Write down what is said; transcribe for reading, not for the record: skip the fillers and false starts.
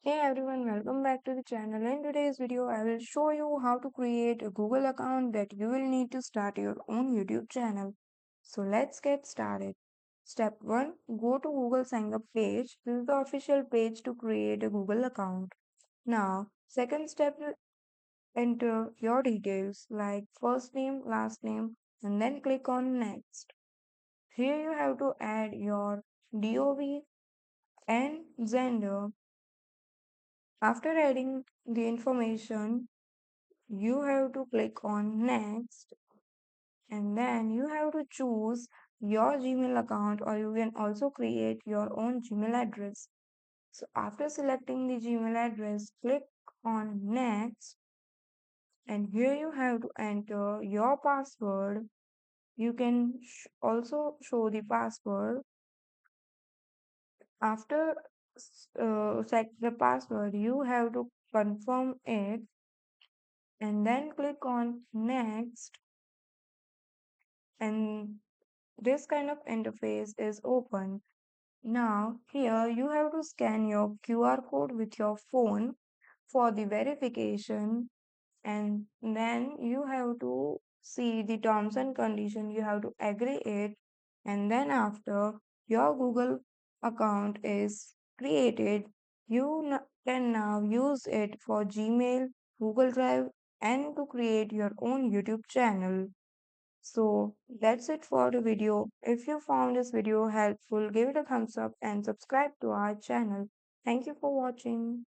Hey everyone, welcome back to the channel. In today's video, I will show you how to create a Google account that you will need to start your own YouTube channel. So let's get started. Step 1. Go to Google sign up page. This is the official page to create a Google account. Now, second step, enter your details like first name, last name, and then click on next. Here you have to add your DOB and gender. After adding the information, you have to click on next and then you have to choose your Gmail account or you can also create your own Gmail address. So after selecting the Gmail address, click on next and here you have to enter your password. You can also show the password. After set the password, you have to confirm it and then click on next and this kind of interface is open. Now here you have to scan your QR code with your phone for the verification and then you have to see the terms and condition, you have to agree it and then after your Google account is created, you can now use it for Gmail, Google Drive and to create your own YouTube channel. So that's it for the video. If you found this video helpful, give it a thumbs up and subscribe to our channel. Thank you for watching.